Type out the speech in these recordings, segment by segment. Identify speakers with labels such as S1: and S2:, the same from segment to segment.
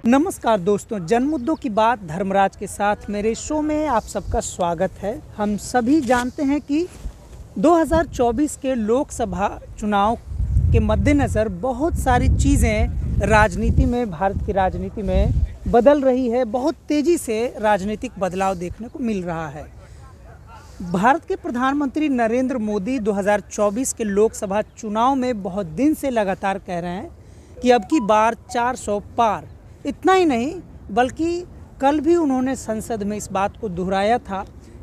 S1: नमस्कार दोस्तों, जन मुद्दों की बात धर्मराज के साथ मेरे शो में आप सबका स्वागत है। हम सभी जानते हैं कि 2024 के लोकसभा चुनाव के मद्देनज़र बहुत सारी चीज़ें राजनीति में, भारत की राजनीति में बदल रही है। बहुत तेज़ी से राजनीतिक बदलाव देखने को मिल रहा है। भारत के प्रधानमंत्री नरेंद्र मोदी 2024 के लोकसभा चुनाव में बहुत दिन से लगातार कह रहे हैं कि अब की बार 400 पार। इतना ही नहीं बल्कि कल भी उन्होंने संसद में इस बात को दोहराया था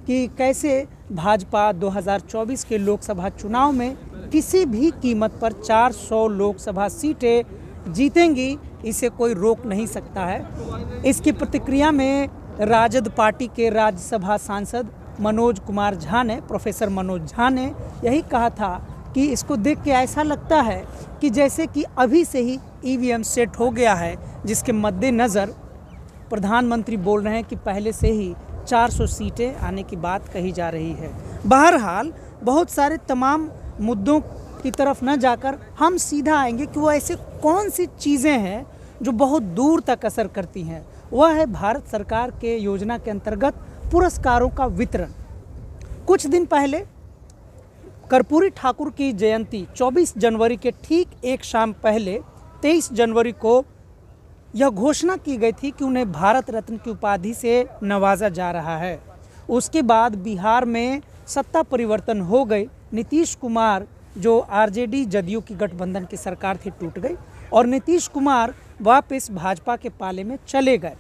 S1: कि कैसे भाजपा 2024 के लोकसभा चुनाव में किसी भी कीमत पर 400 लोकसभा सीटें जीतेंगी, इसे कोई रोक नहीं सकता है। इसकी प्रतिक्रिया में राजद पार्टी के राज्यसभा सांसद मनोज कुमार झा ने, प्रोफेसर मनोज झा ने यही कहा था कि इसको देख के ऐसा लगता है कि जैसे कि अभी से ही ईवीएम सेट हो गया है, जिसके मद्देनज़र प्रधानमंत्री बोल रहे हैं कि पहले से ही 400 सीटें आने की बात कही जा रही है। बहरहाल बहुत सारे तमाम मुद्दों की तरफ न जाकर हम सीधा आएंगे कि वो ऐसे कौन सी चीज़ें हैं जो बहुत दूर तक असर करती हैं। वह है भारत सरकार के योजना के अंतर्गत पुरस्कारों का वितरण। कुछ दिन पहले कर्पूरी ठाकुर की जयंती 24 जनवरी के ठीक एक शाम पहले 23 जनवरी को यह घोषणा की गई थी कि उन्हें भारत रत्न की उपाधि से नवाजा जा रहा है। उसके बाद बिहार में सत्ता परिवर्तन हो गई। नीतीश कुमार, जो आरजेडी जदयू की गठबंधन की सरकार थी, टूट गई और नीतीश कुमार वापस भाजपा के पाले में चले गए।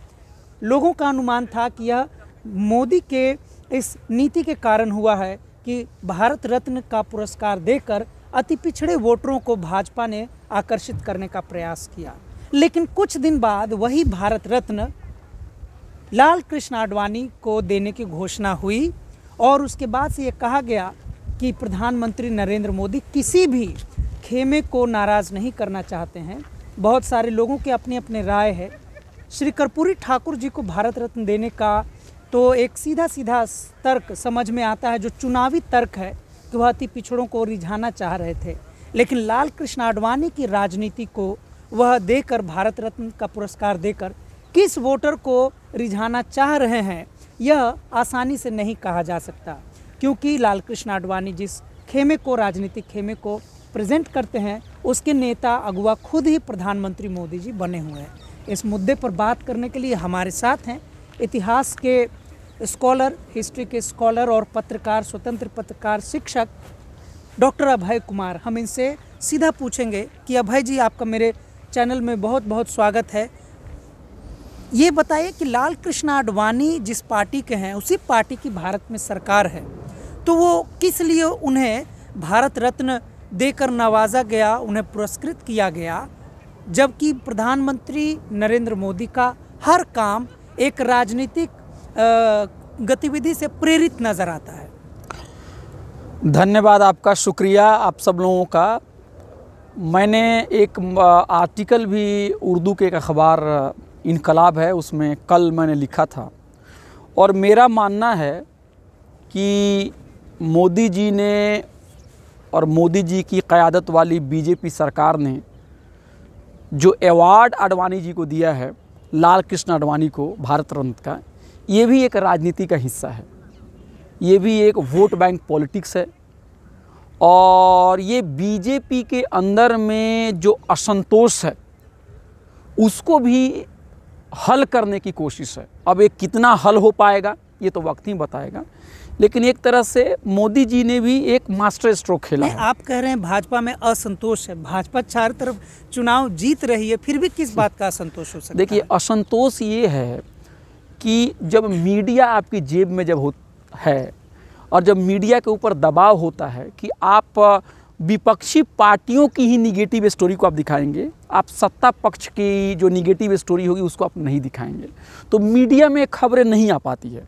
S1: लोगों का अनुमान था कि यह मोदी के इस नीति के कारण हुआ है कि भारत रत्न का पुरस्कार देकर अति पिछड़े वोटरों को भाजपा ने आकर्षित करने का प्रयास किया। लेकिन कुछ दिन बाद वही भारत रत्न लाल कृष्ण आडवाणी को देने की घोषणा हुई और उसके बाद से ये कहा गया कि प्रधानमंत्री नरेंद्र मोदी किसी भी खेमे को नाराज़ नहीं करना चाहते हैं। बहुत सारे लोगों के अपनी अपनी राय है। श्री कर्पूरी ठाकुर जी को भारत रत्न देने का तो एक सीधा सीधा तर्क समझ में आता है, जो चुनावी तर्क है कि वह अति पिछड़ों को रिझाना चाह रहे थे। लेकिन लाल कृष्ण आडवाणी की राजनीति को वह देकर, भारत रत्न का पुरस्कार देकर किस वोटर को रिझाना चाह रहे हैं, यह आसानी से नहीं कहा जा सकता, क्योंकि लाल कृष्ण आडवाणी जिस खेमे को, राजनीतिक खेमे को प्रेजेंट करते हैं, उसके नेता अगुआ खुद ही प्रधानमंत्री मोदी जी बने हुए हैं। इस मुद्दे पर बात करने के लिए हमारे साथ हैं इतिहास के स्कॉलर, हिस्ट्री के स्कॉलर और पत्रकार, स्वतंत्र पत्रकार, शिक्षक डॉक्टर अभय कुमार। हम इनसे सीधा पूछेंगे कि अभय जी, आपका मेरे चैनल में बहुत बहुत स्वागत है। ये बताइए कि लाल कृष्ण आडवाणी जिस पार्टी के हैं, उसी पार्टी की भारत में सरकार है, तो वो किस लिए उन्हें भारत रत्न देकर नवाजा गया, उन्हें पुरस्कृत किया गया, जबकि प्रधानमंत्री नरेंद्र मोदी का हर काम एक राजनीतिक गतिविधि से प्रेरित नज़र आता है।
S2: धन्यवाद, आपका शुक्रिया आप सब लोगों का। मैंने एक आर्टिकल भी उर्दू के एक अखबार इनकलाब है, उसमें कल मैंने लिखा था और मेरा मानना है कि मोदी जी ने और मोदी जी की क़यादत वाली बीजेपी सरकार ने जो अवार्ड आडवाणी जी को दिया है, लाल कृष्ण आडवाणी को भारत रत्न का, ये भी एक राजनीति का हिस्सा है। ये भी एक वोट बैंक पॉलिटिक्स है और ये बीजेपी के अंदर में जो असंतोष है उसको भी हल करने की कोशिश है। अब ये कितना हल हो पाएगा ये तो वक्त ही बताएगा, लेकिन एक तरह से मोदी जी ने भी एक मास्टर स्ट्रोक खेला है।
S1: आप कह रहे हैं भाजपा में असंतोष है, भाजपा चारों तरफ चुनाव जीत रही है, फिर भी किस बात का असंतोष हो सकता है?
S2: देखिए, असंतोष ये है कि जब मीडिया आपकी जेब में जब है और जब मीडिया के ऊपर दबाव होता है कि आप विपक्षी पार्टियों की ही निगेटिव स्टोरी को आप दिखाएंगे, आप सत्ता पक्ष की जो निगेटिव स्टोरी होगी उसको आप नहीं दिखाएंगे, तो मीडिया में खबरें नहीं आ पाती है।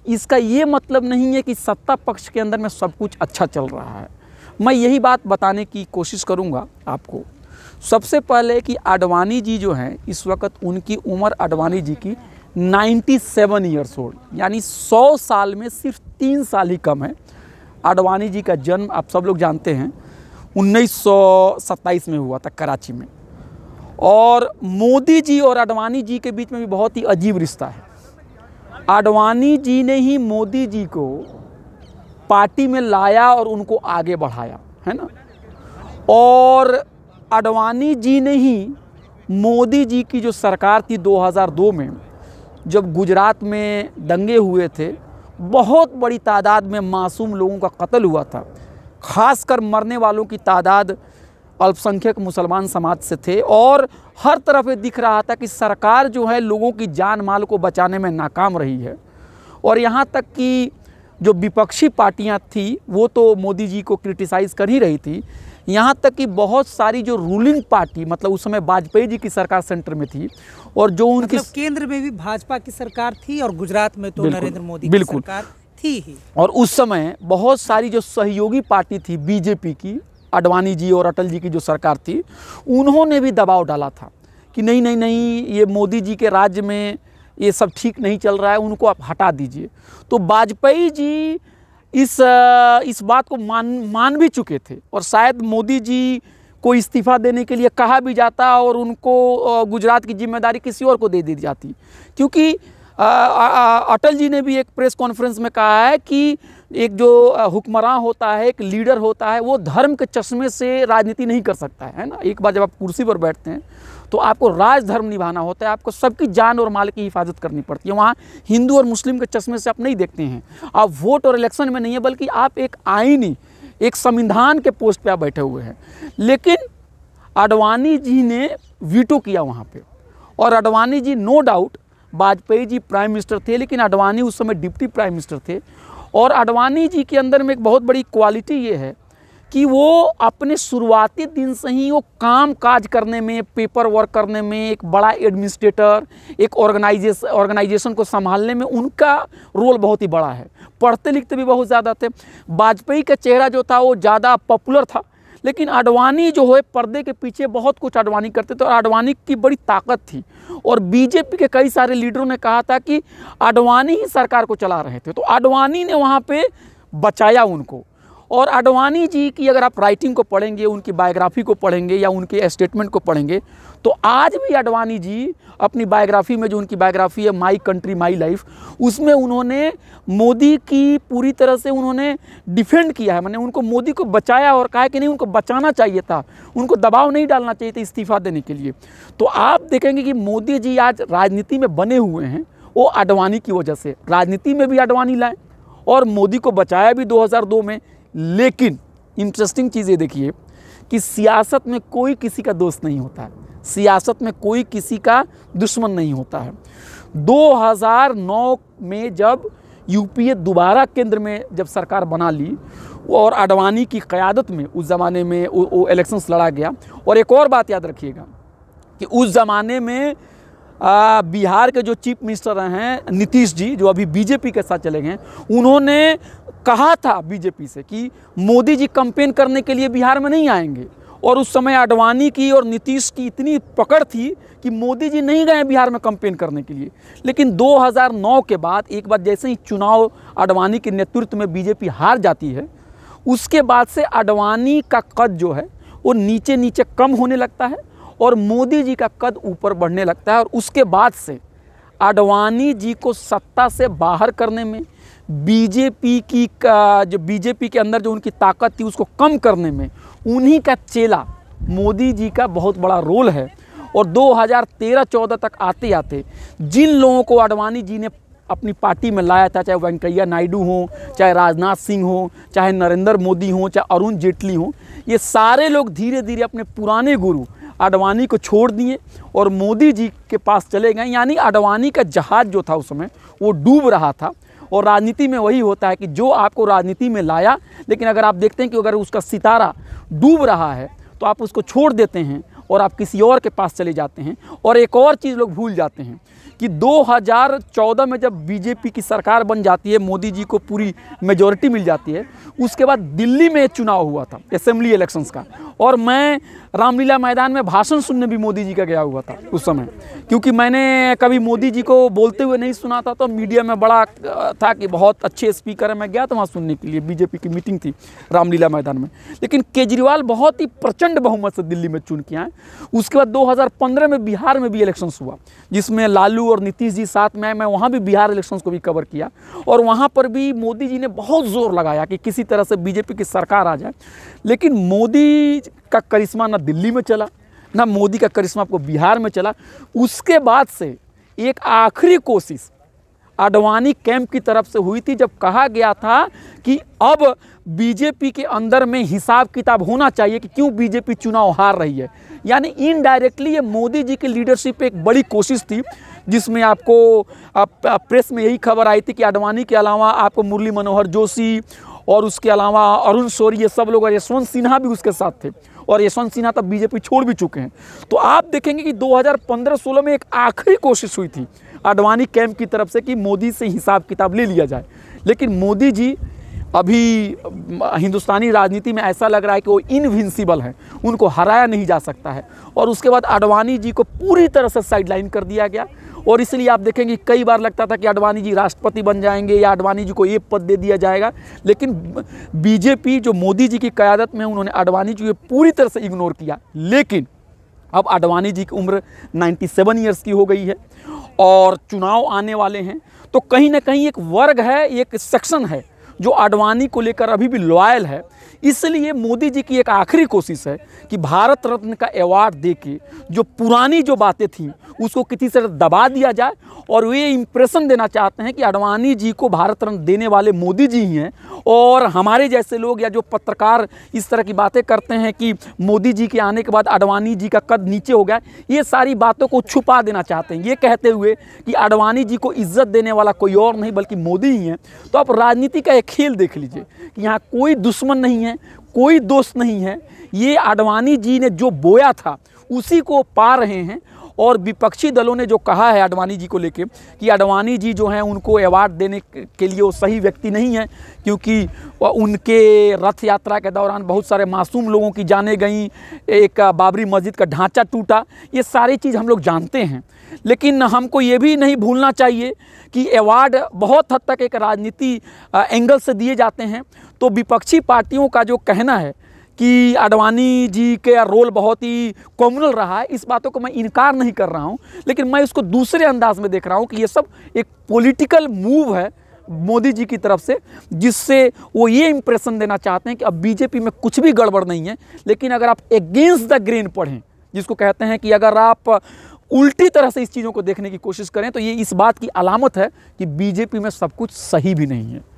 S2: इसका ये मतलब नहीं है कि सत्ता पक्ष के अंदर में सब कुछ अच्छा चल रहा है। मैं यही बात बताने की कोशिश करूँगा आपको। सबसे पहले कि आडवाणी जी जो हैं, इस वक्त उनकी उम्र आडवाणी जी की 97 ईयर्स ओल्ड, यानी 100 साल में सिर्फ 3 साल ही कम है। आडवाणी जी का जन्म आप सब लोग जानते हैं 1927 में हुआ था कराची में, और मोदी जी और आडवाणी जी के बीच में भी बहुत ही अजीब रिश्ता है। आडवाणी जी ने ही मोदी जी को पार्टी में लाया और उनको आगे बढ़ाया, है ना। और आडवाणी जी ने ही मोदी जी की जो सरकार थी 2002 में, जब गुजरात में दंगे हुए थे, बहुत बड़ी तादाद में मासूम लोगों का कत्ल हुआ था, खासकर मरने वालों की तादाद अल्पसंख्यक मुसलमान समाज से थे। और हर तरफ ये दिख रहा था कि सरकार जो है लोगों की जान माल को बचाने में नाकाम रही है। और यहाँ तक कि जो विपक्षी पार्टियाँ थी वो तो मोदी जी को क्रिटिसाइज़ कर ही रही थी, यहाँ तक कि बहुत सारी जो रूलिंग पार्टी, मतलब उस समय वाजपेयी जी की सरकार सेंटर में थी और जो उनकी
S1: मतलब केंद्र में भी भाजपा की सरकार थी और गुजरात में तो नरेंद्र मोदी की
S2: बिल्कुल
S1: सरकार थी ही।
S2: और उस समय बहुत सारी जो सहयोगी पार्टी थी बीजेपी की, आडवाणी जी और अटल जी की जो सरकार थी, उन्होंने भी दबाव डाला था कि नहीं नहीं नहीं, ये मोदी जी के राज्य में ये सब ठीक नहीं चल रहा है, उनको आप हटा दीजिए। तो वाजपेयी जी इस बात को मान भी चुके थे और शायद मोदी जी को इस्तीफ़ा देने के लिए कहा भी जाता और उनको गुजरात की जिम्मेदारी किसी और को दे दी जाती, क्योंकि अटल जी ने भी एक प्रेस कॉन्फ्रेंस में कहा है कि एक जो हुक्मरान होता है, एक लीडर होता है, वो धर्म के चश्मे से राजनीति नहीं कर सकता है ना। एक बार जब आप कुर्सी पर बैठते हैं तो आपको राज धर्म निभाना होता है, आपको सबकी जान और माल की हिफाजत करनी पड़ती है। वहाँ हिंदू और मुस्लिम के चश्मे से आप नहीं देखते हैं, आप वोट और इलेक्शन में नहीं है, बल्कि आप एक आईनी, एक संविधान के पोस्ट पे आप बैठे हुए हैं। लेकिन आडवाणी जी ने वीटो किया वहाँ पे। और Advani ji no doubt, Vajpayee ji prime minister थे लेकिन आडवाणी उस समय डिप्टी प्राइम मिनिस्टर थे। और आडवाणी जी के अंदर में एक बहुत बड़ी क्वालिटी ये है कि वो अपने शुरुआती दिन से ही वो काम काज करने में, पेपर वर्क करने में, एक बड़ा एडमिनिस्ट्रेटर, एक ऑर्गेनाइजेशन को संभालने में उनका रोल बहुत ही बड़ा है। पढ़ते लिखते भी बहुत ज़्यादा थे। वाजपेयी का चेहरा जो था वो ज़्यादा पॉपुलर था, लेकिन आडवाणी जो है पर्दे के पीछे बहुत कुछ आडवाणी करते थे और आडवाणी की बड़ी ताकत थी। और बीजेपी के कई सारे लीडरों ने कहा था कि आडवाणी ही सरकार को चला रहे थे, तो आडवाणी ने वहाँ पे बचाया उनको। और आडवाणी जी की अगर आप राइटिंग को पढ़ेंगे, उनकी बायोग्राफी को पढ़ेंगे या उनके स्टेटमेंट को पढ़ेंगे, तो आज भी आडवाणी जी अपनी बायोग्राफी में, जो उनकी बायोग्राफी है माई कंट्री माई लाइफ, उसमें उन्होंने मोदी की पूरी तरह से उन्होंने डिफेंड किया है, मैंने उनको मोदी को बचाया और कहा कि नहीं, उनको बचाना चाहिए था, उनको दबाव नहीं डालना चाहिए था इस्तीफा देने के लिए। तो आप देखेंगे कि मोदी जी आज राजनीति में बने हुए हैं, वो आडवाणी की वजह से। राजनीति में भी आडवाणी लाए और मोदी को बचाया भी 2002 में। लेकिन इंटरेस्टिंग चीज़ ये देखिए कि सियासत में कोई किसी का दोस्त नहीं होता है, सियासत में कोई किसी का दुश्मन नहीं होता है। 2009 में जब यूपीए दोबारा केंद्र में जब सरकार बना ली और आडवाणी की क़यादत में उस ज़माने में वो इलेक्शंस लड़ा गया। और एक और बात याद रखिएगा कि उस ज़माने में बिहार के जो चीफ मिनिस्टर हैं नीतीश जी, जो अभी बीजेपी के साथ चले गए, उन्होंने कहा था बीजेपी से कि मोदी जी कैंपेन करने के लिए बिहार में नहीं आएंगे। और उस समय आडवाणी की और नीतीश की इतनी पकड़ थी कि मोदी जी नहीं गए बिहार में कैंपेन करने के लिए। लेकिन 2009 के बाद एक बार जैसे ही चुनाव आडवाणी के नेतृत्व में बीजेपी हार जाती है, उसके बाद से आडवाणी का कद जो है वो नीचे नीचे कम होने लगता है और मोदी जी का कद ऊपर बढ़ने लगता है। और उसके बाद से आडवाणी जी को सत्ता से बाहर करने में, बीजेपी के अंदर जो उनकी ताकत थी उसको कम करने में उन्हीं का चेला मोदी जी का बहुत बड़ा रोल है। और 2013-14 तक आते आते जिन लोगों को आडवाणी जी ने अपनी पार्टी में लाया था, चाहे वेंकैया नायडू हो, चाहे राजनाथ सिंह हो, चाहे नरेंद्र मोदी हो, चाहे अरुण जेटली हो, ये सारे लोग धीरे धीरे अपने पुराने गुरु आडवाणी को छोड़ दिए और मोदी जी के पास चले गए। यानी आडवाणी का जहाज़ जो था उस समय वो डूब रहा था। और राजनीति में वही होता है कि जो आपको राजनीति में लाया, लेकिन अगर आप देखते हैं कि अगर उसका सितारा डूब रहा है तो आप उसको छोड़ देते हैं और आप किसी और के पास चले जाते हैं। और एक और चीज़ लोग भूल जाते हैं कि 2014 में जब बीजेपी की सरकार बन जाती है, मोदी जी को पूरी मेजॉरिटी मिल जाती है, उसके बाद दिल्ली में चुनाव हुआ था असेंबली इलेक्शंस का, और मैं रामलीला मैदान में भाषण सुनने भी मोदी जी का गया हुआ था उस समय, क्योंकि मैंने कभी मोदी जी को बोलते हुए नहीं सुना था। तो मीडिया में बड़ा था कि बहुत अच्छे स्पीकर है, मैं गया था वहाँ सुनने के लिए, बीजेपी की मीटिंग थी रामलीला मैदान में। लेकिन केजरीवाल बहुत ही प्रचंड बहुमत से दिल्ली में चुन के आए। उसके बाद 2015 में बिहार में भी इलेक्शंस हुआ, जिसमें लालू और नीतीश जी साथ में आए। मैं वहाँ भी बिहार इलेक्शंस को भी कवर किया, और वहाँ पर भी मोदी जी ने बहुत जोर लगाया कि किसी तरह से बीजेपी की सरकार आ जाए। लेकिन मोदी का करिश्मा ना दिल्ली में चला, ना मोदी का करिश्मा आपको बिहार में चला। उसके बाद से एक आखिरी कोशिश आडवाणी कैंप की तरफ से हुई थी, जब कहा गया था कि अब बीजेपी के अंदर में हिसाब किताब होना चाहिए कि क्यों बीजेपी चुनाव हार रही है। यानी इनडायरेक्टली ये मोदी जी की लीडरशिप पे एक बड़ी कोशिश थी, जिसमें आपको प्रेस में यही खबर आई थी कि आडवाणी के अलावा आपको मुरली मनोहर जोशी और उसके अलावा अरुण शौरी, ये सब लोग, और यशवंत सिन्हा भी उसके साथ थे, और यशवंत सिन्हा तब बीजेपी छोड़ भी चुके हैं। तो आप देखेंगे कि 2015-16 में एक आखिरी कोशिश हुई थी आडवाणी कैंप की तरफ से कि मोदी से हिसाब किताब ले लिया जाए। लेकिन मोदी जी अभी हिंदुस्तानी राजनीति में ऐसा लग रहा है कि वो इनविंसिबल है, उनको हराया नहीं जा सकता है। और उसके बाद आडवाणी जी को पूरी तरह से साइडलाइन कर दिया गया, और इसलिए आप देखेंगे कई बार लगता था कि आडवाणी जी राष्ट्रपति बन जाएंगे या आडवाणी जी को ये पद दे दिया जाएगा। लेकिन बीजेपी जो मोदी जी की क़यादत में, उन्होंने आडवाणी जी को पूरी तरह से इग्नोर किया। लेकिन अब आडवाणी जी की उम्र 97 ईयर्स की हो गई है, और चुनाव आने वाले हैं, तो कहीं ना कहीं एक वर्ग है, एक सेक्शन है जो आडवाणी को लेकर अभी भी लॉयल है। इसलिए मोदी जी की एक आखिरी कोशिश है कि भारत रत्न का अवार्ड देके जो पुरानी जो बातें थीं उसको किसी तरह दबा दिया जाए, और वे इंप्रेशन देना चाहते हैं कि आडवाणी जी को भारत रत्न देने वाले मोदी जी ही हैं। और हमारे जैसे लोग या जो पत्रकार इस तरह की बातें करते हैं कि मोदी जी के आने के बाद आडवाणी जी का कद नीचे हो गया, ये सारी बातों को छुपा देना चाहते हैं, ये कहते हुए कि आडवाणी जी को इज्जत देने वाला कोई और नहीं बल्कि मोदी ही हैं। तो आप राजनीति का एक खेल देख लीजिए कि यहाँ कोई दुश्मन नहीं है, कोई दोस्त नहीं है, ये आडवाणी जी ने जो बोया था उसी को पा रहे हैं। और विपक्षी दलों ने जो कहा है आडवाणी जी को लेके कि आडवाणी जी जो हैं उनको अवार्ड देने के लिए वो सही व्यक्ति नहीं है, क्योंकि उनके रथ यात्रा के दौरान बहुत सारे मासूम लोगों की जानें गईं, एक बाबरी मस्जिद का ढांचा टूटा, ये सारी चीज़ हम लोग जानते हैं। लेकिन हमको ये भी नहीं भूलना चाहिए कि अवार्ड बहुत हद तक एक राजनीति एंगल से दिए जाते हैं। तो विपक्षी पार्टियों का जो कहना है कि आडवाणी जी का रोल बहुत ही कॉम्युनल रहा है, इस बातों को मैं इनकार नहीं कर रहा हूं, लेकिन मैं इसको दूसरे अंदाज में देख रहा हूं कि ये सब एक पॉलिटिकल मूव है मोदी जी की तरफ से, जिससे वो ये इंप्रेशन देना चाहते हैं कि अब बीजेपी में कुछ भी गड़बड़ नहीं है। लेकिन अगर आप अगेंस्ट द ग्रेन पढ़ें, जिसको कहते हैं कि अगर आप उल्टी तरह से इस चीज़ों को देखने की कोशिश करें, तो ये इस बात की अलामत है कि बीजेपी में सब कुछ सही भी नहीं है।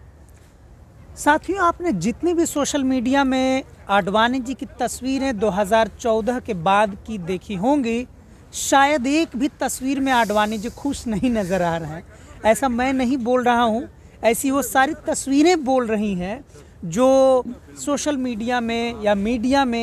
S1: साथियों, आपने जितनी भी सोशल मीडिया में आडवाणी जी की तस्वीरें 2014 के बाद की देखी होंगी, शायद एक भी तस्वीर में आडवाणी जी खुश नहीं नज़र आ रहे हैं। ऐसा मैं नहीं बोल रहा हूं, ऐसी वो सारी तस्वीरें बोल रही हैं जो सोशल मीडिया में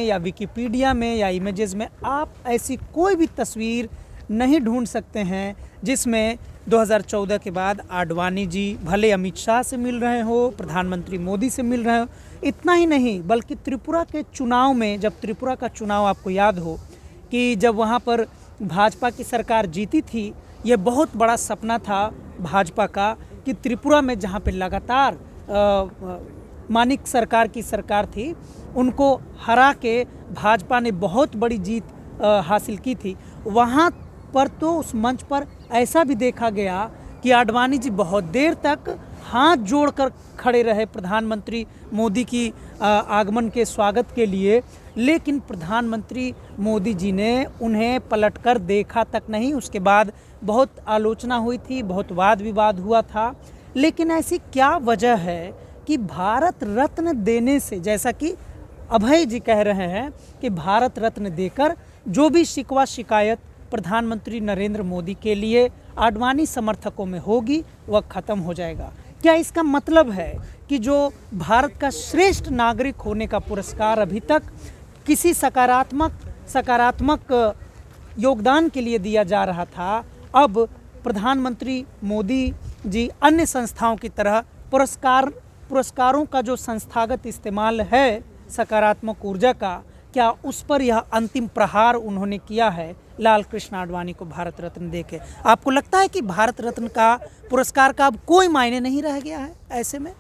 S1: या विकिपीडिया में या इमेजेस में आप ऐसी कोई भी तस्वीर नहीं ढूंढ सकते हैं जिसमें 2014 के बाद आडवाणी जी भले अमित शाह से मिल रहे हो, प्रधानमंत्री मोदी से मिल रहे हो। इतना ही नहीं, बल्कि त्रिपुरा के चुनाव में, जब त्रिपुरा का चुनाव आपको याद हो कि जब वहाँ पर भाजपा की सरकार जीती थी, ये बहुत बड़ा सपना था भाजपा का कि त्रिपुरा में जहाँ पे लगातार मानिक सरकार की सरकार थी, उनको हरा के भाजपा ने बहुत बड़ी जीत हासिल की थी। वहाँ पर तो उस मंच पर ऐसा भी देखा गया कि आडवाणी जी बहुत देर तक हाथ जोड़कर खड़े रहे प्रधानमंत्री मोदी की आगमन के स्वागत के लिए, लेकिन प्रधानमंत्री मोदी जी ने उन्हें पलटकर देखा तक नहीं। उसके बाद बहुत आलोचना हुई थी, बहुत वाद विवाद हुआ था। लेकिन ऐसी क्या वजह है कि भारत रत्न देने से, जैसा कि अभय जी कह रहे हैं कि भारत रत्न देकर जो भी शिकवा शिकायत प्रधानमंत्री नरेंद्र मोदी के लिए आडवाणी समर्थकों में होगी वह खत्म हो जाएगा। क्या इसका मतलब है कि जो भारत का श्रेष्ठ नागरिक होने का पुरस्कार अभी तक किसी सकारात्मक योगदान के लिए दिया जा रहा था, अब प्रधानमंत्री मोदी जी अन्य संस्थाओं की तरह पुरस्कारों का जो संस्थागत इस्तेमाल है सकारात्मक ऊर्जा का, क्या उस पर यह अंतिम प्रहार उन्होंने किया है लाल कृष्ण आडवाणी को भारत रत्न देके? आपको लगता है कि भारत रत्न का पुरस्कार का अब कोई मायने नहीं रह गया है ऐसे में?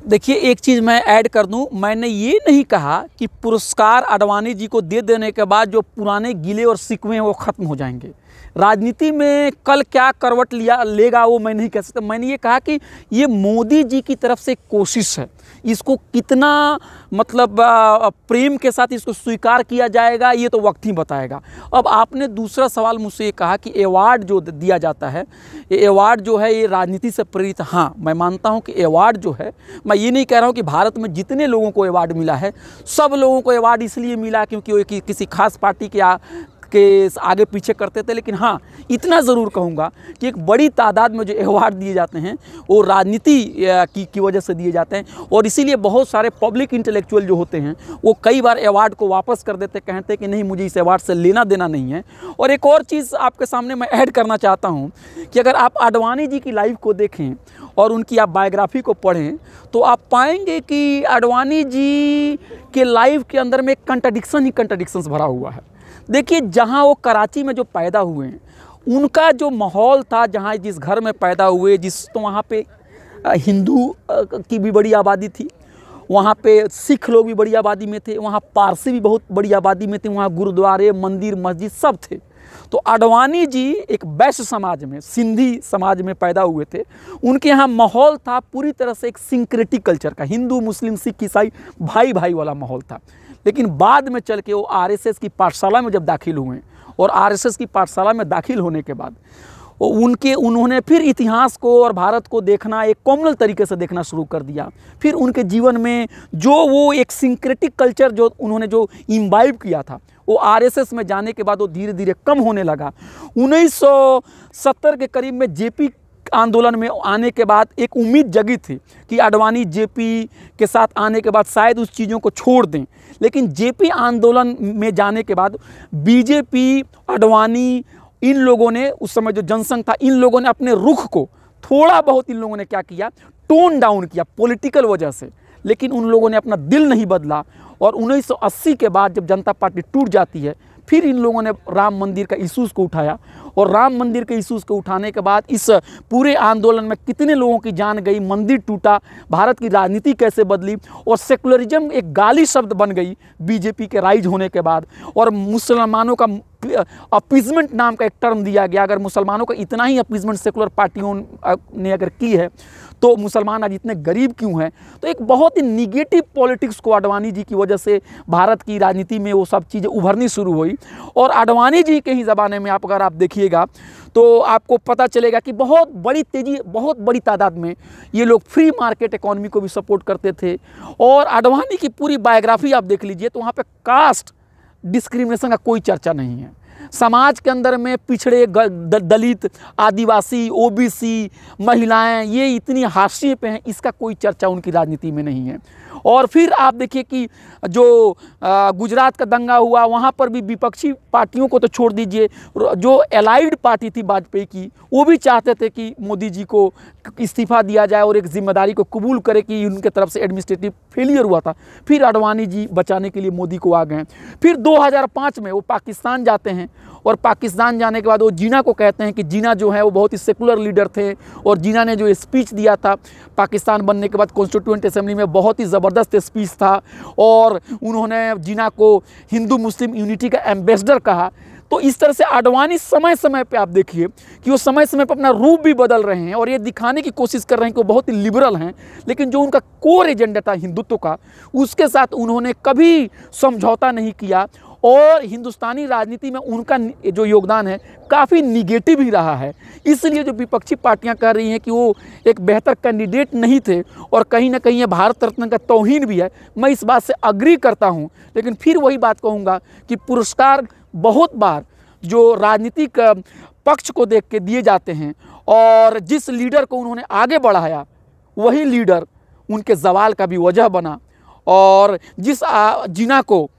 S2: देखिए, एक चीज़ मैं ऐड कर दूं, मैंने ये नहीं कहा कि पुरस्कार आडवाणी जी को दे देने के बाद जो पुराने गिले और शिकवे हैं वो ख़त्म हो जाएंगे। राजनीति में कल क्या करवट लेगा वो मैं नहीं कह सकता। मैंने ये कहा कि ये मोदी जी की तरफ से कोशिश है, इसको कितना मतलब प्रेम के साथ इसको स्वीकार किया जाएगा ये तो वक्त ही बताएगा। अब आपने दूसरा सवाल मुझसे ये कहा कि अवार्ड जो दिया जाता है, ये अवार्ड जो है ये राजनीति से प्रेरित। हाँ, मैं मानता हूँ कि अवार्ड जो है, मैं ये नहीं कह रहा हूँ कि भारत में जितने लोगों को अवार्ड मिला है सब लोगों को अवार्ड इसलिए मिला क्योंकि वो किसी खास पार्टी के आगे पीछे करते थे, लेकिन हाँ इतना ज़रूर कहूँगा कि एक बड़ी तादाद में जो अवार्ड दिए जाते हैं वो राजनीति की वजह से दिए जाते हैं। और इसीलिए बहुत सारे पब्लिक इंटेलेक्चुअल जो होते हैं वो कई बार अवार्ड को वापस कर देते, कहते हैं कि नहीं मुझे इस अवार्ड से लेना देना नहीं है। और एक और चीज़ आपके सामने मैं ऐड करना चाहता हूँ कि अगर आप आडवाणी जी की लाइफ को देखें और उनकी आप बायोग्राफी को पढ़ें तो आप पाएंगे कि आडवाणी जी के लाइफ के अंदर में कंट्राडिक्शंस भरा हुआ है। देखिए, जहाँ वो कराची में जो पैदा हुए हैं उनका जो माहौल था, जहाँ जिस घर में पैदा हुए, तो वहाँ पे हिंदू की भी बड़ी आबादी थी, वहाँ पे सिख लोग भी बड़ी आबादी में थे, वहाँ पारसी भी बहुत बड़ी आबादी में थे, वहाँ गुरुद्वारे मंदिर मस्जिद सब थे। तो आडवाणी जी एक वैश्य समाज में, सिंधी समाज में पैदा हुए थे। उनके यहाँ माहौल था पूरी तरह से एक सिंक्रेटिक कल्चर का, हिंदू मुस्लिम सिख ईसाई भाई भाई वाला माहौल था। लेकिन बाद में चल के वो आरएसएस की पाठशाला में जब दाखिल हुए और आरएसएस की पाठशाला में दाखिल होने के बाद उन्होंने फिर इतिहास को और भारत को देखना एक कॉम्युनल तरीके से देखना शुरू कर दिया। फिर उनके जीवन में जो वो एक सिंक्रेटिक कल्चर जो उन्होंने जो इम्बाइब किया था वो आरएसएस में जाने के बाद वो धीरे धीरे कम होने लगा। 1970 के करीब में जेपी आंदोलन में आने के बाद एक उम्मीद जगी थी कि आडवाणी जेपी के साथ आने के बाद शायद उस चीज़ों को छोड़ दें। लेकिन जेपी आंदोलन में जाने के बाद बीजेपी, आडवाणी, इन लोगों ने, उस समय जो जनसंघ था, इन लोगों ने अपने रुख को थोड़ा बहुत, इन लोगों ने क्या किया, टोन डाउन किया पॉलिटिकल वजह से। लेकिन उन लोगों ने अपना दिल नहीं बदला। और 1980 के बाद जब जनता पार्टी टूट जाती है फिर इन लोगों ने राम मंदिर का इश्यूज़ को उठाया। और राम मंदिर के इश्यूज़ को उठाने के बाद इस पूरे आंदोलन में कितने लोगों की जान गई, मंदिर टूटा, भारत की राजनीति कैसे बदली और सेकुलरिज्म एक गाली शब्द बन गई बीजेपी के राइज होने के बाद। और मुसलमानों का अपीजमेंट नाम का एक टर्म दिया गया। अगर मुसलमानों का इतना ही अपीजमेंट सेकुलर पार्टियों ने अगर की है तो मुसलमान आज इतने गरीब क्यों हैं? तो एक बहुत ही निगेटिव पॉलिटिक्स को आडवाणी जी की वजह से भारत की राजनीति में वो सब चीज़ें उभरनी शुरू हुई। और आडवाणी जी के ही ज़माने में अगर आप देखिएगा तो आपको पता चलेगा कि बहुत बड़ी तादाद में ये लोग फ्री मार्केट इकोनॉमी को भी सपोर्ट करते थे। और आडवाणी की पूरी बायोग्राफी आप देख लीजिए तो वहाँ पर कास्ट डिस्क्रिमिनेशन का कोई चर्चा नहीं है। समाज के अंदर में पिछड़े, दलित, आदिवासी, ओबीसी, महिलाएं, ये इतनी हाशिए पे हैं, इसका कोई चर्चा उनकी राजनीति में नहीं है। और फिर आप देखिए कि जो गुजरात का दंगा हुआ वहाँ पर भी विपक्षी पार्टियों को तो छोड़ दीजिए, जो एलाइड पार्टी थी वाजपेयी की वो भी चाहते थे कि मोदी जी को इस्तीफा दिया जाए और एक जिम्मेदारी को कबूल करे कि उनके तरफ से एडमिनिस्ट्रेटिव फेलियर हुआ था। फिर आडवाणी जी बचाने के लिए मोदी को आ गए। फिर 2005 में वो पाकिस्तान जाते हैं और पाकिस्तान जाने के बाद वो जिन्ना को कहते हैं कि जिन्ना जो है वो बहुत ही सेकुलर लीडर थे। और जिन्ना ने जो स्पीच दिया था पाकिस्तान बनने के बाद कॉन्स्टिट्यूएंट असेंबली में, बहुत ही ज़बरदस्त स्पीच था। और उन्होंने जिन्ना को हिंदू मुस्लिम यूनिटी का एम्बेसडर कहा। तो इस तरह से आडवाणी समय समय पे आप देखिए कि वो समय समय पे अपना रूप भी बदल रहे हैं और ये दिखाने की कोशिश कर रहे हैं कि वो बहुत ही लिबरल हैं। लेकिन जो उनका कोर एजेंडा था हिंदुत्व का, उसके साथ उन्होंने कभी समझौता नहीं किया। और हिंदुस्तानी राजनीति में उनका जो योगदान है काफ़ी निगेटिव ही रहा है। इसलिए जो विपक्षी पार्टियां कह रही हैं कि वो एक बेहतर कैंडिडेट नहीं थे और कहीं ना कहीं ये भारत रत्न का तौहीन भी है, मैं इस बात से अग्री करता हूं। लेकिन फिर वही बात कहूँगा कि पुरस्कार बहुत बार जो राजनीतिक पक्ष को देख के दिए जाते हैं और जिस लीडर को उन्होंने आगे बढ़ाया वही लीडर उनके जवाल का भी वजह बना। और जिस जिन्ना को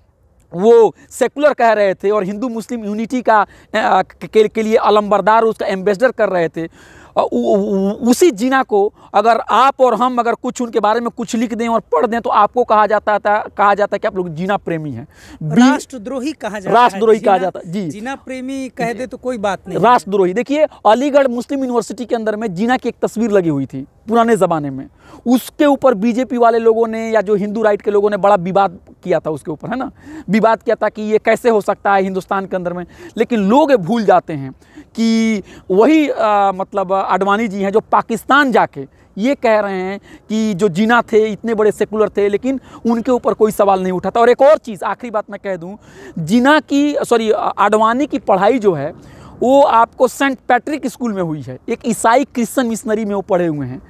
S2: वो सेकुलर कह रहे थे और हिंदू मुस्लिम यूनिटी के लिए अलंबरदार उसका एम्बेसडर कर रहे थे। उसी जिना को अगर आप और हम अगर कुछ उनके बारे में कुछ लिख दें और पढ़ दें तो आपको कहा जाता है कि आप लोग जिना प्रेमी हैं,
S1: राष्ट्रद्रोही कहा जाता है।
S2: राष्ट्रद्रोही कहा जाता है जी।
S1: जिना प्रेमी कह दे तो कोई बात नहीं,
S2: राष्ट्रद्रोही। देखिए अलीगढ़ मुस्लिम यूनिवर्सिटी के अंदर में जिना की एक तस्वीर लगी हुई थी पुराने ज़माने में, उसके ऊपर बीजेपी वाले लोगों ने या जो हिंदू राइट के लोगों ने बड़ा विवाद किया था उसके ऊपर, है ना, विवाद किया था कि ये कैसे हो सकता है हिंदुस्तान के अंदर में। लेकिन लोग ये भूल जाते हैं कि वही मतलब आडवाणी जी हैं जो पाकिस्तान जाके ये कह रहे हैं कि जो जिना थे इतने बड़े सेकुलर थे, लेकिन उनके ऊपर कोई सवाल नहीं उठा था। और एक और चीज़, आखिरी बात मैं कह दूं, जिना की आडवाणी की पढ़ाई जो है वो आपको सेंट पैट्रिक स्कूल में हुई है, एक ईसाई क्रिश्चियन मिशनरी में वो पढ़े हुए हैं।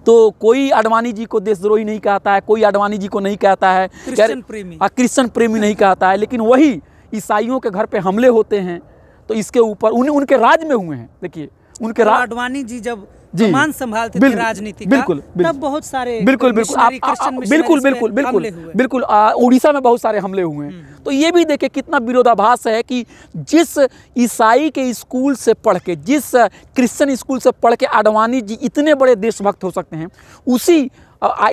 S2: तो कोई आडवाणी जी को देशद्रोही नहीं कहता है, कोई आडवाणी जी को नहीं कहता है क्रिश्चियन प्रेमी नहीं कहता है, लेकिन वही ईसाइयों के घर पे हमले होते हैं तो इसके ऊपर उनके राज में हुए हैं। देखिए उनके
S1: आडवाणी जी जब कमान संभालते थे राजनीति का, तब बहुत सारे
S2: बिल्कुल उड़ीसा में बहुत सारे हमले हुए हैं। तो ये भी देखिए कितना विरोधाभास है कि जिस ईसाई के स्कूल से पढ़ के, जिस क्रिश्चियन स्कूल से पढ़ के आडवाणी जी इतने बड़े देशभक्त हो सकते हैं, उसी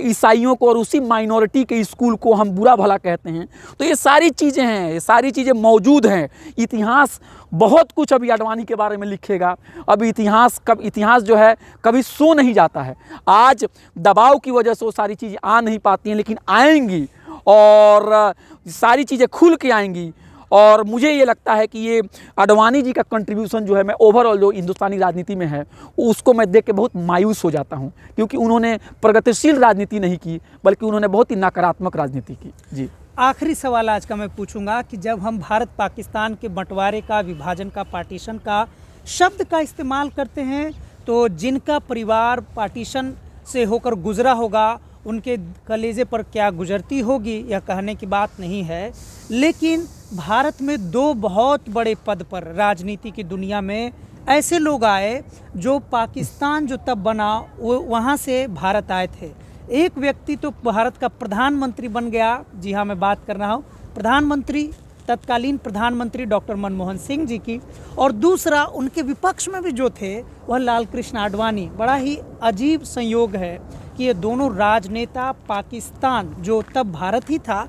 S2: ईसाइयों को और उसी माइनॉरिटी के स्कूल को हम बुरा भला कहते हैं। तो ये सारी चीज़ें हैं, ये सारी चीज़ें मौजूद हैं। इतिहास बहुत कुछ अभी आडवाणी के बारे में लिखेगा। अभी इतिहास जो है कभी सो नहीं जाता है। आज दबाव की वजह से वो सारी चीज़ें आ नहीं पाती हैं, लेकिन आएंगी और सारी चीज़ें खुल के आएंगी। और मुझे ये लगता है कि ये आडवाणी जी का कंट्रीब्यूशन जो है, मैं ओवरऑल जो हिंदुस्तानी राजनीति में है उसको मैं देख के बहुत मायूस हो जाता हूँ, क्योंकि उन्होंने प्रगतिशील राजनीति नहीं की बल्कि उन्होंने बहुत ही नकारात्मक राजनीति की। जी,
S1: आखिरी सवाल आज का मैं पूछूंगा कि जब हम भारत पाकिस्तान के बंटवारे का, विभाजन का, पार्टीशन का शब्द का इस्तेमाल करते हैं तो जिनका परिवार पार्टीशन से होकर गुजरा होगा उनके कलेजे पर क्या गुजरती होगी यह कहने की बात नहीं है। लेकिन भारत में दो बहुत बड़े पद पर राजनीति की दुनिया में ऐसे लोग आए जो पाकिस्तान जो तब बना वो वहाँ से भारत आए थे। एक व्यक्ति तो भारत का प्रधानमंत्री बन गया, जी हाँ मैं बात कर रहा हूँ प्रधानमंत्री, तत्कालीन प्रधानमंत्री डॉक्टर मनमोहन सिंह जी की, और दूसरा उनके विपक्ष में भी जो थे वह लाल कृष्ण आडवाणी। बड़ा ही अजीब संयोग है कि ये दोनों राजनेता पाकिस्तान जो तब भारत ही था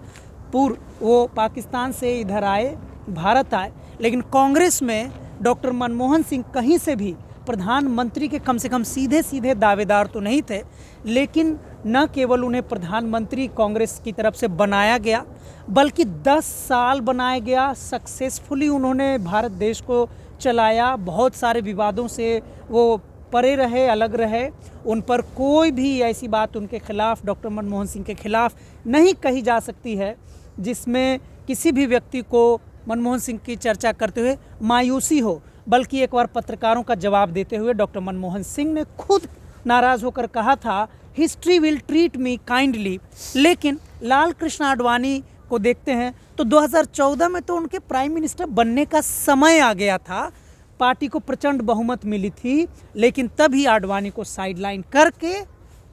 S1: वो पाकिस्तान से इधर आए, भारत आए, लेकिन कांग्रेस में डॉक्टर मनमोहन सिंह कहीं से भी प्रधानमंत्री के कम से कम सीधे सीधे दावेदार तो नहीं थे, लेकिन न केवल उन्हें प्रधानमंत्री कांग्रेस की तरफ से बनाया गया बल्कि 10 साल बनाया गया। सक्सेसफुली उन्होंने भारत देश को चलाया, बहुत सारे विवादों से वो परे रहे, अलग रहे, उन पर कोई भी ऐसी बात उनके खिलाफ, डॉक्टर मनमोहन सिंह के खिलाफ नहीं कही जा सकती है जिसमें किसी भी व्यक्ति को मनमोहन सिंह की चर्चा करते हुए मायूसी हो। बल्कि एक बार पत्रकारों का जवाब देते हुए डॉक्टर मनमोहन सिंह ने खुद नाराज़ होकर कहा था, history will treat me kindly. लेकिन लाल कृष्ण आडवाणी को देखते हैं तो 2014 में तो उनके प्राइम मिनिस्टर बनने का समय आ गया था, पार्टी को प्रचंड बहुमत मिली थी, लेकिन तभी आडवाणी को साइडलाइन करके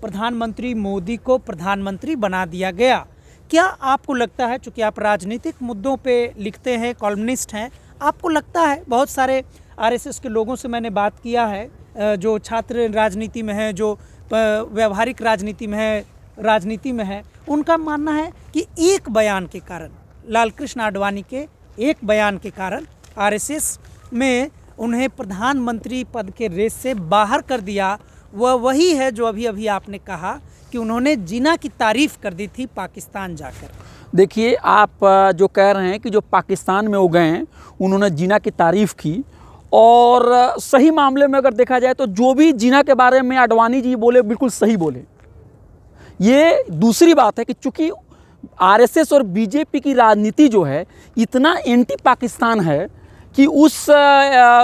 S1: प्रधानमंत्री मोदी को प्रधानमंत्री बना दिया गया। क्या आपको लगता है, चूँकि आप राजनीतिक मुद्दों पे लिखते हैं, कॉलमनिस्ट हैं, आपको लगता है, बहुत सारे आरएसएस के लोगों से मैंने बात किया है जो छात्र राजनीति में है, जो व्यवहारिक राजनीति में है, उनका मानना है कि एक बयान के कारण, लाल कृष्ण आडवाणी के एक बयान के कारण आरएसएस में उन्हें प्रधानमंत्री पद के रेस से बाहर कर दिया। वह वही है जो अभी अभी आपने कहा कि उन्होंने जिना की तारीफ कर दी थी पाकिस्तान जाकर।
S2: देखिए, आप जो कह रहे हैं कि जो पाकिस्तान में वो गए हैं उन्होंने जिना की तारीफ़ की, और सही मामले में अगर देखा जाए तो जो भी जिना के बारे में आडवाणी जी बोले बिल्कुल सही बोले। ये दूसरी बात है कि चूँकि आरएसएस और बीजेपी की राजनीति जो है इतना एंटी पाकिस्तान है कि उस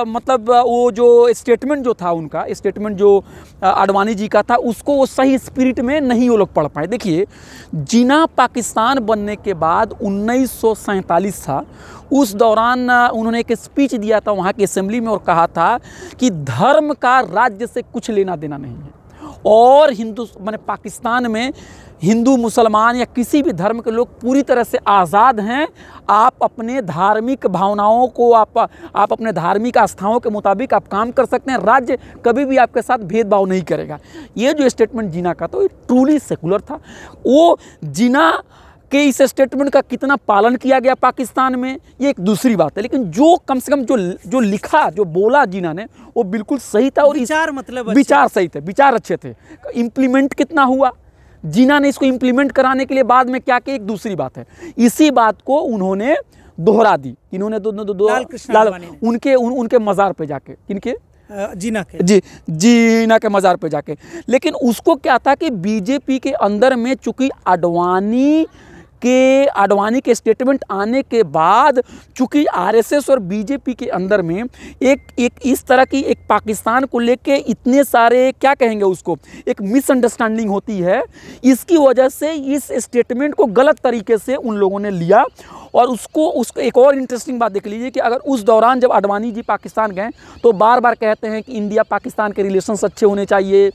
S2: मतलब वो जो स्टेटमेंट जो था, उनका स्टेटमेंट जो आडवाणी जी का था, उसको वो सही स्पिरिट में नहीं वो लोग पढ़ पाए। देखिए, जिना पाकिस्तान बनने के बाद 1947 था, उस दौरान उन्होंने एक स्पीच दिया था वहाँ की असेंबली में और कहा था कि धर्म का राज्य से कुछ लेना देना नहीं है, और माने पाकिस्तान में हिंदू मुसलमान या किसी भी धर्म के लोग पूरी तरह से आज़ाद हैं। आप अपने धार्मिक भावनाओं को आप अपने धार्मिक आस्थाओं के मुताबिक आप काम कर सकते हैं, राज्य कभी भी आपके साथ भेदभाव नहीं करेगा। ये जो स्टेटमेंट जिन्ना का था, ये ट्रूली सेकुलर था। वो जिन्ना के इस स्टेटमेंट का कितना पालन किया गया पाकिस्तान में, ये एक दूसरी बात है, लेकिन जो कम से कम जो लिखा, जो बोला जिन्ना ने, वो बिल्कुल सही था। और
S1: विचार मतलब
S2: विचार सही थे, विचार अच्छे थे। इम्प्लीमेंट कितना हुआ, जिन्ना ने इसको इम्प्लीमेंट कराने के लिए बाद में क्या किया, एक दूसरी बात है। इसी बात को उन्होंने दोहरा दी। इन्होंने उनके मज़ार पे जाके, किनके, जिन्ना के मज़ार पे जाके। लेकिन उसको क्या था कि बीजेपी के अंदर में चूंकि अडवाणी के स्टेटमेंट आने के बाद चूंकि आरएसएस और बीजेपी के अंदर में एक इस तरह की एक पाकिस्तान को लेके इतने सारे, क्या कहेंगे उसको, एक मिसअंडरस्टैंडिंग होती है। इसकी वजह से इस स्टेटमेंट को गलत तरीके से उन लोगों ने लिया। और उसको एक और इंटरेस्टिंग बात देख लीजिए कि अगर उस दौरान जब अडवाणी जी पाकिस्तान गए तो बार बार कहते हैं कि इंडिया पाकिस्तान के रिलेशंस अच्छे होने चाहिए,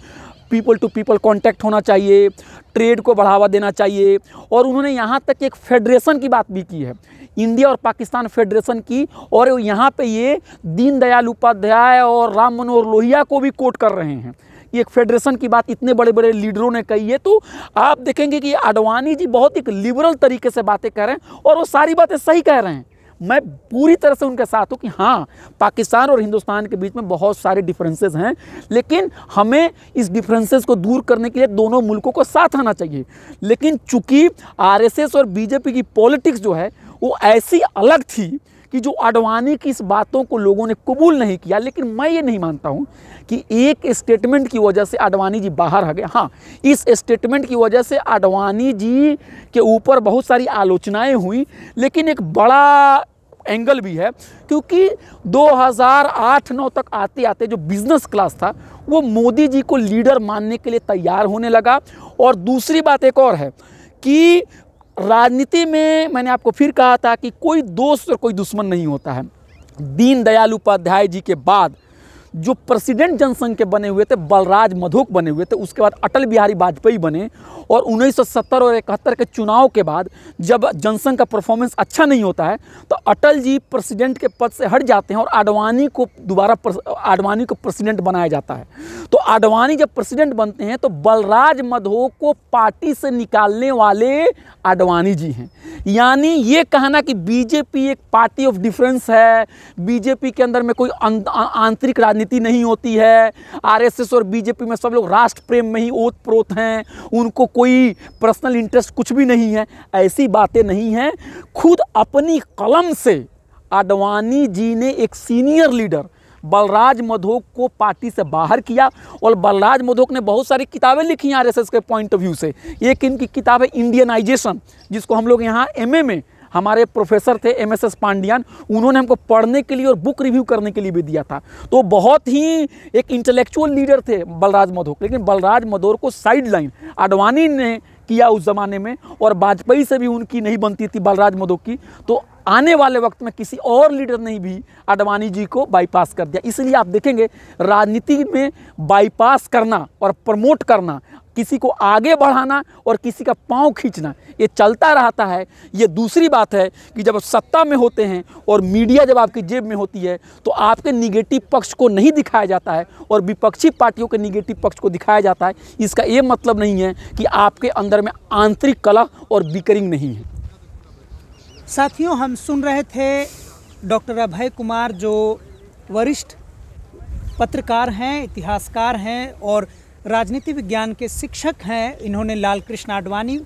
S2: पीपल टू पीपल कांटेक्ट होना चाहिए, ट्रेड को बढ़ावा देना चाहिए। और उन्होंने यहाँ तक एक फेडरेशन की बात भी की है, इंडिया और पाकिस्तान फेडरेशन की। और यहाँ पे ये दीनदयाल उपाध्याय और राम मनोहर लोहिया को भी कोट कर रहे हैं। ये एक फेडरेशन की बात इतने बड़े बड़े लीडरों ने कही है। तो आप देखेंगे कि अडवाणी जी बहुत एक लिबरल तरीके से बातें कर रहे हैं और वो सारी बातें सही कह रहे हैं। मैं पूरी तरह से उनके साथ हूँ कि हाँ, पाकिस्तान और हिंदुस्तान के बीच में बहुत सारे डिफरेंसेस हैं, लेकिन हमें इस डिफरेंसेस को दूर करने के लिए दोनों मुल्कों को साथ आना चाहिए। लेकिन चूंकि आरएसएस और बीजेपी की पॉलिटिक्स जो है वो ऐसी अलग थी कि जो अडवाणी की इस बातों को लोगों ने कबूल नहीं किया। लेकिन मैं ये नहीं मानता हूँ कि एक स्टेटमेंट की वजह से अडवाणी जी बाहर आ गए। हाँ, इस स्टेटमेंट की वजह से अडवाणी जी के ऊपर बहुत सारी आलोचनाएं हुई, लेकिन एक बड़ा एंगल भी है क्योंकि 2008-9 तक आते आते जो बिजनेस क्लास था वो मोदी जी को लीडर मानने के लिए तैयार होने लगा। और दूसरी बात एक और है कि राजनीति में मैंने आपको फिर कहा था कि कोई दोस्त और कोई दुश्मन नहीं होता है। दीनदयाल उपाध्याय जी के बाद जो प्रेसिडेंट जनसंघ के बने हुए थे, बलराज मधोक बने हुए थे, उसके बाद अटल बिहारी वाजपेयी बने। और 1970 और 71 के चुनाव के बाद जब जनसंघ का परफॉर्मेंस अच्छा नहीं होता है तो अटल जी प्रेसिडेंट के पद से हट जाते हैं और अडवाणी को प्रेसिडेंट बनाया जाता है। तो अडवाणी जब प्रेसिडेंट बनते हैं तो बलराज मधोक को पार्टी से निकालने वाले अडवाणी जी हैं। यानी ये कहना कि बीजेपी एक पार्टी ऑफ डिफरेंस है, बीजेपी के अंदर में कोई आंतरिक राजनीति नहीं होती है, आरएसएस और बीजेपी में सब लोग राष्ट्र प्रेम में ही ओत प्रोत हैं, उनको कोई पर्सनल इंटरेस्ट कुछ भी नहीं है, ऐसी बातें नहीं हैं। खुद अपनी कलम से अडवाणी जी ने एक सीनियर लीडर बलराज मधोक को पार्टी से बाहर किया। और बलराज मधोक ने बहुत सारी किताबें लिखी हैं आरएसएस के पॉइंट ऑफ व्यू से। एक इनकी किताब है इंडियनाइजेशन, जिसको हम लोग यहाँ एमए में हमारे प्रोफेसर थे एमएसएस पांडियान, उन्होंने हमको पढ़ने के लिए और बुक रिव्यू करने के लिए भी दिया था। तो बहुत ही एक इंटेलेक्चुअल लीडर थे बलराज मधोक। लेकिन बलराज मधोक को साइड लाइन अडवाणी ने किया उस ज़माने में, और वाजपेयी से भी उनकी नहीं बनती थी बलराज मधोक की। तो आने वाले वक्त में किसी और लीडर ने भी अडवाणी जी को बाईपास कर दिया। इसलिए आप देखेंगे राजनीति में बाईपास करना और प्रमोट करना, किसी को आगे बढ़ाना और किसी का पांव खींचना, ये चलता रहता है। ये दूसरी बात है कि जब सत्ता में होते हैं और मीडिया जब आपकी जेब में होती है तो आपके निगेटिव पक्ष को नहीं दिखाया जाता है और विपक्षी पार्टियों के निगेटिव पक्ष को दिखाया जाता है। इसका ये मतलब नहीं है कि आपके अंदर में आंतरिक कलह और बिकरिंग नहीं है।
S1: साथियों, हम सुन रहे थे डॉक्टर अभय कुमार, जो वरिष्ठ पत्रकार हैं, इतिहासकार हैं और राजनीति विज्ञान के शिक्षक हैं। इन्होंने लाल कृष्ण आडवाणी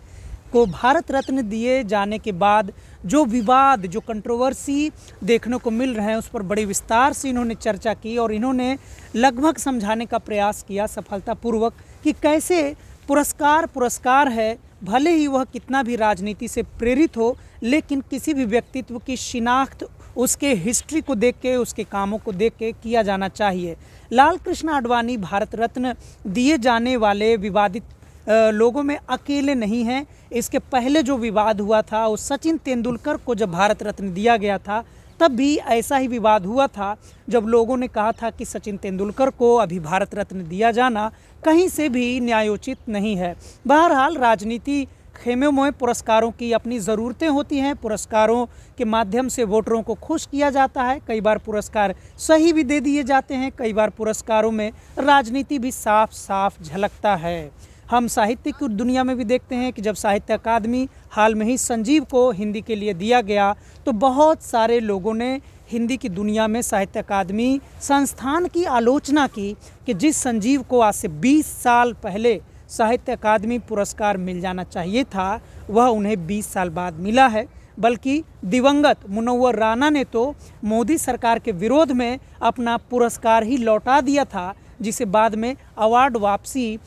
S1: को भारत रत्न दिए जाने के बाद जो विवाद, जो कंट्रोवर्सी देखने को मिल रहे हैं, उस पर बड़े विस्तार से इन्होंने चर्चा की और इन्होंने लगभग समझाने का प्रयास किया सफलतापूर्वक कि कैसे पुरस्कार है, भले ही वह कितना भी राजनीति से प्रेरित हो, लेकिन किसी भी व्यक्तित्व की शिनाख्त उसके हिस्ट्री को देख के, उसके कामों को देख के किया जाना चाहिए। लाल कृष्ण आडवाणी भारत रत्न दिए जाने वाले विवादित लोगों में अकेले नहीं हैं। इसके पहले जो विवाद हुआ था, वो सचिन तेंदुलकर को जब भारत रत्न दिया गया था, तब भी ऐसा ही विवाद हुआ था जब लोगों ने कहा था कि सचिन तेंदुलकर को अभी भारत रत्न दिया जाना कहीं से भी न्यायोचित नहीं है। बहरहाल राजनीति खेमे में पुरस्कारों की अपनी ज़रूरतें होती हैं, पुरस्कारों के माध्यम से वोटरों को खुश किया जाता है, कई बार पुरस्कार सही भी दे दिए जाते हैं, कई बार पुरस्कारों में राजनीति भी साफ साफ झलकता है। हम साहित्य की दुनिया में भी देखते हैं कि जब साहित्य अकादमी हाल में ही संजीव को हिंदी के लिए दिया गया तो बहुत सारे लोगों ने हिंदी की दुनिया में साहित्य अकादमी संस्थान की आलोचना की कि जिस संजीव को आज से 20 साल पहले साहित्य अकादमी पुरस्कार मिल जाना चाहिए था वह उन्हें 20 साल बाद मिला है। बल्कि दिवंगत मुनव्वर राना ने तो मोदी सरकार के विरोध में अपना पुरस्कार ही लौटा दिया था, जिसे बाद में अवार्ड वापसी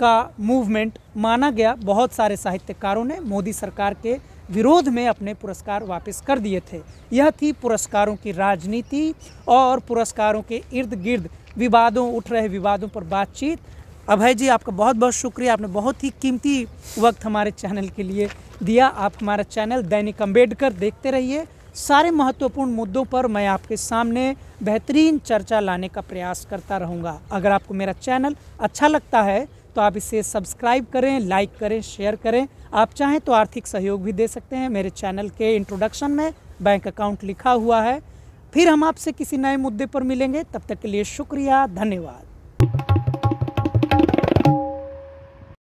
S1: का मूवमेंट माना गया। बहुत सारे साहित्यकारों ने मोदी सरकार के विरोध में अपने पुरस्कार वापस कर दिए थे। यह थी पुरस्कारों की राजनीति और पुरस्कारों के इर्द गिर्द उठ रहे विवादों पर बातचीत। अभय जी, आपका बहुत बहुत शुक्रिया, आपने बहुत ही कीमती वक्त हमारे चैनल के लिए दिया। आप हमारा चैनल दैनिक अम्बेडकर देखते रहिए। सारे महत्वपूर्ण मुद्दों पर मैं आपके सामने बेहतरीन चर्चा लाने का प्रयास करता रहूँगा। अगर आपको मेरा चैनल अच्छा लगता है तो आप इसे सब्सक्राइब करें, लाइक करें, शेयर करें। आप चाहें तो आर्थिक सहयोग भी दे सकते हैं। मेरे चैनल के इंट्रोडक्शन में बैंक अकाउंट लिखा हुआ है। फिर हम आपसे किसी नए मुद्दे पर मिलेंगे, तब तक के लिए शुक्रिया, धन्यवाद।